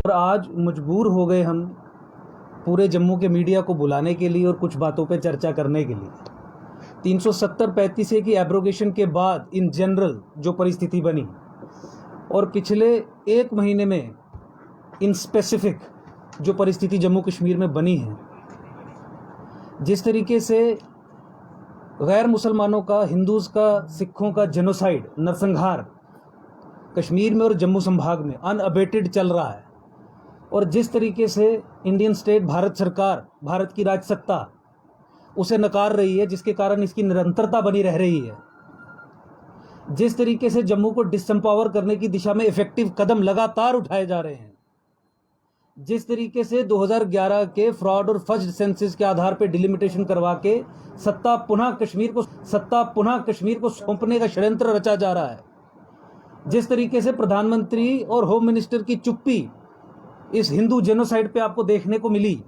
और आज मजबूर हो गए हम पूरे जम्मू के मीडिया को बुलाने के लिए और कुछ बातों पे चर्चा करने के लिए। 370-35 की एब्रोगेशन के बाद इन जनरल जो परिस्थिति बनी और पिछले एक महीने में इन स्पेसिफिक जो परिस्थिति जम्मू कश्मीर में बनी है, जिस तरीके से गैर मुसलमानों का, हिंदूज़ का, सिखों का जेनोसाइड, नरसंहार कश्मीर में और जम्मू संभाग में अनअबेटेड चल रहा है, और जिस तरीके से इंडियन स्टेट, भारत सरकार, भारत की राजसत्ता उसे नकार रही है, जिसके कारण इसकी निरंतरता बनी रह रही है, जिस तरीके से जम्मू को डिसएम्पावर करने की दिशा में इफेक्टिव कदम लगातार उठाए जा रहे हैं, जिस तरीके से 2011 के फ्रॉड और फज्ड सेंसस के आधार पर डिलिमिटेशन करवा के सत्ता पुनः कश्मीर को सौंपने का षड्यंत्र रचा जा रहा है, जिस तरीके से प्रधानमंत्री और होम मिनिस्टर की चुप्पी इस हिंदू जेनोसाइड पे आपको देखने को मिली,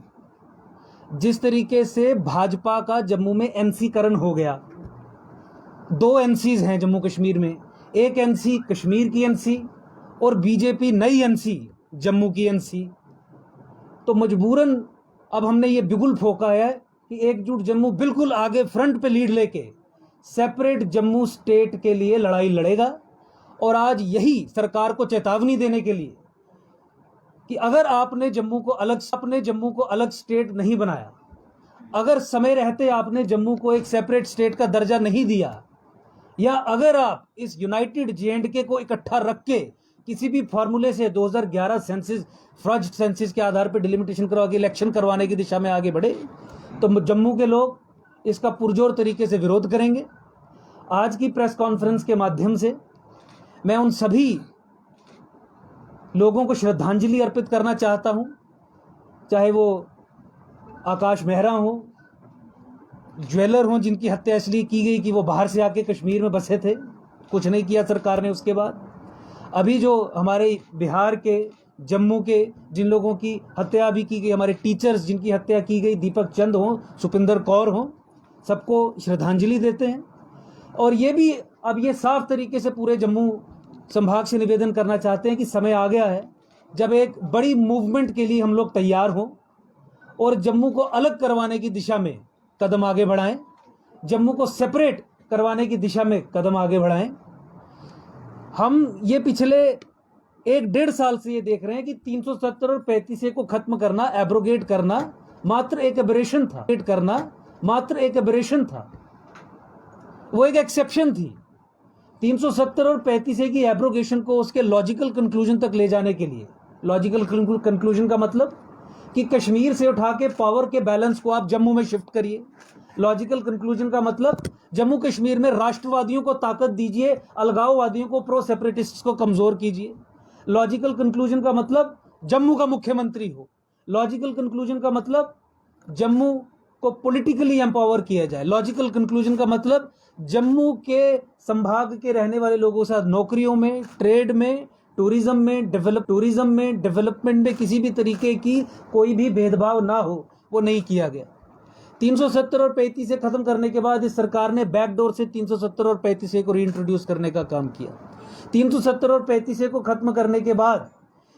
जिस तरीके से भाजपा का जम्मू में एनसीकरण हो गया। 2 एनसीज हैं जम्मू कश्मीर में, एक एनसी कश्मीर की एनसी और बीजेपी नई एनसी जम्मू की एनसी। तो मजबूरन अब हमने ये बिगुल फोका है कि एकजुट जम्मू बिल्कुल आगे फ्रंट पे लीड लेके सेपरेट जम्मू स्टेट के लिए लड़ाई लड़ेगा। और आज यही सरकार को चेतावनी देने के लिए कि अगर आपने जम्मू को अलग स्टेट नहीं बनाया, अगर समय रहते आपने जम्मू को एक सेपरेट स्टेट का दर्जा नहीं दिया, या अगर आप इस यूनाइटेड जे-एंड-के को इकट्ठा रख के किसी भी फार्मूले से 2011 सेंसस, फ्रॉड सेंसस के आधार पर डिलिमिटेशन करवा के इलेक्शन करवाने की दिशा में आगे बढ़े, तो जम्मू के लोग इसका पुरजोर तरीके से विरोध करेंगे। आज की प्रेस कॉन्फ्रेंस के माध्यम से मैं उन सभी लोगों को श्रद्धांजलि अर्पित करना चाहता हूं, चाहे वो आकाश मेहरा हो, ज्वेलर हो, जिनकी हत्या इसलिए की गई कि वो बाहर से आके कश्मीर में बसे थे, कुछ नहीं किया सरकार ने उसके बाद। अभी जो हमारे बिहार के, जम्मू के जिन लोगों की हत्या भी की गई, हमारे टीचर्स जिनकी हत्या की गई, दीपक चंद हो, सुपिंदर कौर हो, सबको श्रद्धांजलि देते हैं। और ये भी अब ये साफ तरीके से पूरे जम्मू संभाग से निवेदन करना चाहते हैं कि समय आ गया है जब एक बड़ी मूवमेंट के लिए हम लोग तैयार हों और जम्मू को अलग करवाने की दिशा में कदम आगे बढ़ाएं, जम्मू को सेपरेट करवाने की दिशा में कदम आगे बढ़ाएं। हम ये पिछले 1-1.5 साल से ये देख रहे हैं कि 370 और 35 को खत्म करना, एब्रोगेट करना मात्र एक एबरेशन था, वो एक एक्सेप्शन थी। 370 और 35 की एब्रोगेशन को उसके लॉजिकल कंक्लूजन तक ले जाने के लिए, लॉजिकल कंक्लूजन का मतलब कि कश्मीर से उठा के पावर के बैलेंस को आप जम्मू में शिफ्ट करिए। लॉजिकल कंक्लूजन का मतलब जम्मू कश्मीर में राष्ट्रवादियों को ताकत दीजिए, अलगाववादियों को, प्रो सेपरेटिस्ट्स को कमजोर कीजिए। लॉजिकल कंक्लूजन का मतलब जम्मू का मुख्यमंत्री हो। लॉजिकल कंक्लूजन का मतलब जम्मू को पॉलिटिकली एम्पावर किया जाए। लॉजिकल कंक्लूजन का मतलब जम्मू के संभाग के रहने वाले लोगों के साथ नौकरियों में, ट्रेड में, टूरिज्म में, डेवलपमेंट में किसी भी तरीके की कोई भी भेदभाव ना हो, वो नहीं किया गया। 370 और 35 खत्म करने के बाद इस सरकार ने बैकडोर से 370 और 35 को रीइंट्रोड्यूस करने का काम किया। 370 और 35 को खत्म करने के बाद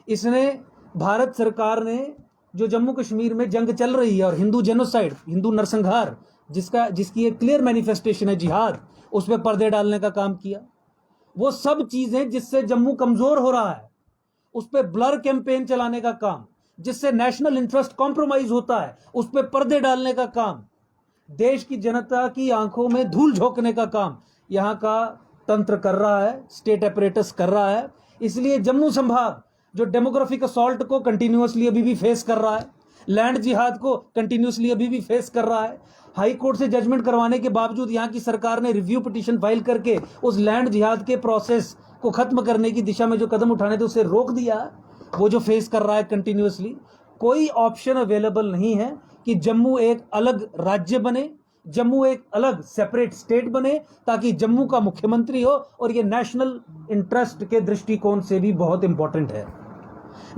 इसने, भारत सरकार ने, जो जम्मू कश्मीर में जंग चल रही है और हिंदू जेनोसाइड, हिंदू नरसंहार, जिसकी एक क्लियर मैनिफेस्टेशन है जिहाद, उस पर पर्दे डालने का काम किया। वो सब चीजें जिससे जम्मू कमजोर हो रहा है, उस पर ब्लर कैंपेन चलाने का काम, जिससे नेशनल इंटरेस्ट कॉम्प्रोमाइज होता है, उस पर पर्दे डालने का काम, देश की जनता की आंखों में धूल झोंकने का काम यहाँ का तंत्र कर रहा है, स्टेट अपरेटस कर रहा है। इसलिए जम्मू संभाग जो डेमोग्राफिक असॉल्ट को कंटिन्यूअसली अभी भी फेस कर रहा है, लैंड जिहाद को कंटिन्यूअसली अभी भी फेस कर रहा है, हाई कोर्ट से जजमेंट करवाने के बावजूद यहाँ की सरकार ने रिव्यू पिटीशन फाइल करके उस लैंड जिहाद के प्रोसेस को खत्म करने की दिशा में जो कदम उठाने थे उसे रोक दिया, वो जो फेस कर रहा है कंटिन्यूअसली। कोई ऑप्शन अवेलेबल नहीं है कि जम्मू एक अलग राज्य बने, जम्मू एक अलग सेपरेट स्टेट बने, ताकि जम्मू का मुख्यमंत्री हो। और ये नेशनल इंटरेस्ट के दृष्टिकोण से भी बहुत इंपॉर्टेंट है।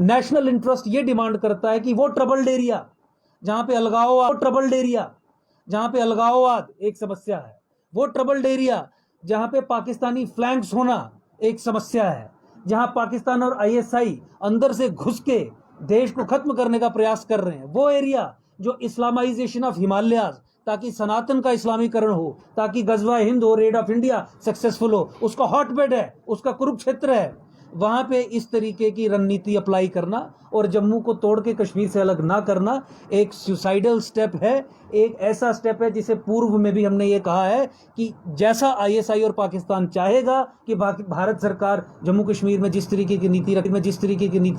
नेशनल इंटरेस्ट ये डिमांड करता है कि वो ट्रबल्ड एरिया जहां पे अलगाववाद एक समस्या है, वो ट्रबल्ड एरिया जहां पे पाकिस्तानी फ्लैंक्स होना एक समस्या है, जहां पाकिस्तान और आईएसआई अंदर से घुस के देश को खत्म करने का प्रयास कर रहे हैं, वो एरिया जो इस्लामाइजेशन ऑफ हिमालयाज, ताकि सनातन का इस्लामीकरण हो, ताकि गजवा हिंद हो, रेड ऑफ इंडिया सक्सेसफुल हो, उसका हॉटबेड है, उसका कुरुक्षेत्र है, वहां पे इस तरीके की रणनीति अप्लाई करना और जम्मू को तोड़ के कश्मीर से अलग ना करना एक सुसाइडल स्टेप है, एक ऐसा स्टेप है जिसे पूर्व में भी हमने ये कहा है कि जैसा आईएसआई और पाकिस्तान चाहेगा कि भारत सरकार जम्मू कश्मीर में जिस तरीके की नीति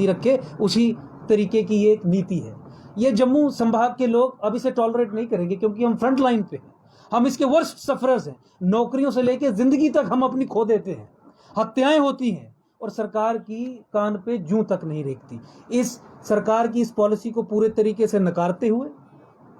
रखे उसी तरीके की ये एक नीति है। ये जम्मू संभाग के लोग अब इसे टॉलरेट नहीं करेंगे, क्योंकि हम फ्रंट लाइन पे हैं, हम इसके वर्स्ट सफरर्स हैं। नौकरियों से लेकर जिंदगी तक हम अपनी खो देते हैं, हत्याएं होती हैं और सरकार की कान पे जूं तक नहीं रेखती। इस सरकार की इस पॉलिसी को पूरे तरीके से नकारते हुए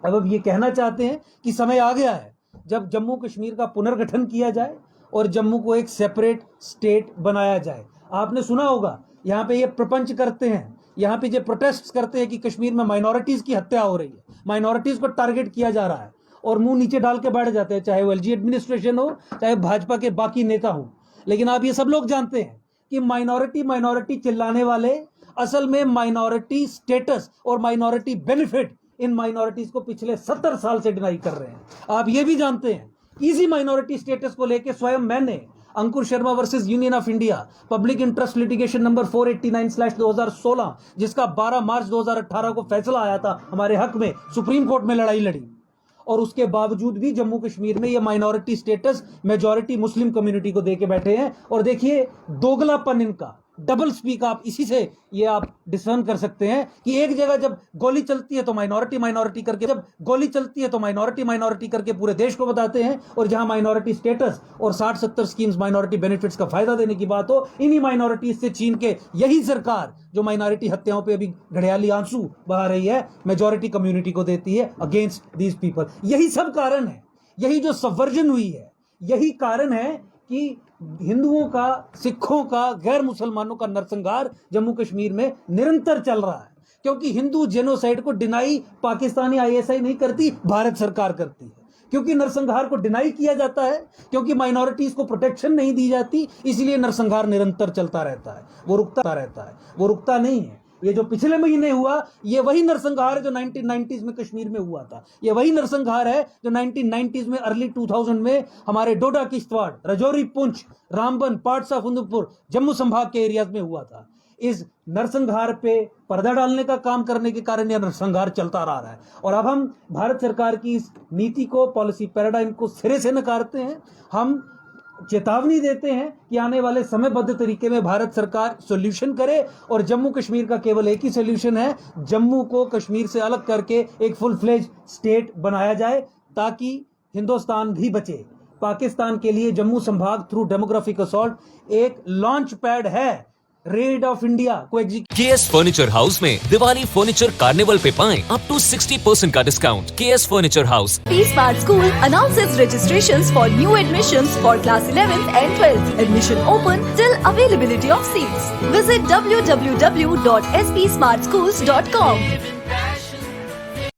अब ये कहना चाहते हैं कि समय आ गया है जब जम्मू कश्मीर का पुनर्गठन किया जाए और जम्मू को एक सेपरेट स्टेट बनाया जाए। आपने सुना होगा यहाँ पे ये प्रपंच करते हैं, यहाँ पे जो प्रोटेस्ट करते हैं कि कश्मीर में माइनॉरिटीज की हत्या हो रही है, माइनॉरिटीज को टारगेट किया जा रहा है, और मुंह नीचे डाल के बैठ जाते हैं, चाहे वो एलजी एडमिनिस्ट्रेशन हो, चाहे भाजपा के बाकी नेता हो। लेकिन आप ये सब लोग जानते हैं कि माइनॉरिटी चिल्लाने वाले असल में माइनॉरिटी स्टेटस और माइनॉरिटी बेनिफिट इन माइनॉरिटीज को पिछले 70 साल से डिनाई कर रहे हैं। आप ये भी जानते हैं इसी माइनॉरिटी स्टेटस को लेकर स्वयं मैंने Ankur Sharma versus union of India public interest litigation number 489/2016, जिसका 12 मार्च 2018 को फैसला आया था हमारे हक में, सुप्रीम कोर्ट में लड़ाई लड़ी, और उसके बावजूद भी जम्मू कश्मीर में ये minority status majority Muslim community को देके बैठे हैं। और देखिए दोगलापन इनका, डबल स्पीक, आप इसी से ये आप डिसर्न कर सकते हैं कि एक जगह जब गोली चलती है तो माइनॉरिटी करके पूरे देश को बताते हैं, और जहां माइनॉरिटी स्टेटस और 60-70 स्कीम्स माइनॉरिटी बेनिफिट्स का फायदा देने की बात हो, इन्हीं माइनॉरिटीज से छीन के यही सरकार जो माइनॉरिटी हत्याओं पे अभी घड़ियाली आंसू बहा रही है, मेजॉरिटी कम्युनिटी को देती है अगेंस्ट दीज पीपल। यही सब कारण है, यही जो सबवर्जन हुई है, यही कारण है कि हिंदुओं का, सिखों का, गैर मुसलमानों का नरसंहार जम्मू कश्मीर में निरंतर चल रहा है। क्योंकि हिंदू जेनोसाइड को डिनाई पाकिस्तानी आईएसआई नहीं करती, भारत सरकार करती है। क्योंकि नरसंहार को डिनाई किया जाता है, क्योंकि माइनॉरिटीज को प्रोटेक्शन नहीं दी जाती, इसलिए नरसंहार निरंतर चलता रहता है, वो रुकता नहीं है। ये जो पिछले महीने हुआ, ये वही नरसंहार है जो 1990s में कश्मीर में हुआ था। ये वही नरसंहार है जो 1990s में, अर्ली 2000 में हमारे डोडा, किश्तवाड़, रजौरी, पुंछ, रामबन, पाटसा, फुंदुपुर, जम्मू संभाग के एरियाज में हुआ था। इस नरसंहार पे पर्दा डालने का काम करने के कारण यह नरसंहार चलता रहा है। और अब हम भारत सरकार की इस नीति को, पॉलिसी पैराडाइम को सिरे से नकारते हैं। हम चेतावनी देते हैं कि आने वाले समयबद्ध तरीके में भारत सरकार सॉल्यूशन करे, और जम्मू कश्मीर का केवल एक ही सॉल्यूशन है, जम्मू को कश्मीर से अलग करके एक फुल फ्लेज स्टेट बनाया जाए, ताकि हिंदुस्तान भी बचे। पाकिस्तान के लिए जम्मू संभाग थ्रू डेमोग्राफिक असॉल्ट एक लॉन्च पैड है रेड ऑफ इंडिया को केएस फर्नीचर हाउस में दिवाली फर्नीचर कार्निवल पे पाएं अप टू 60% का discount. KS furniture house. SP Smart School announces registrations for new admissions for class 11th and 12th. Admission open till availability of seats. Visit www.spsmartschools.com.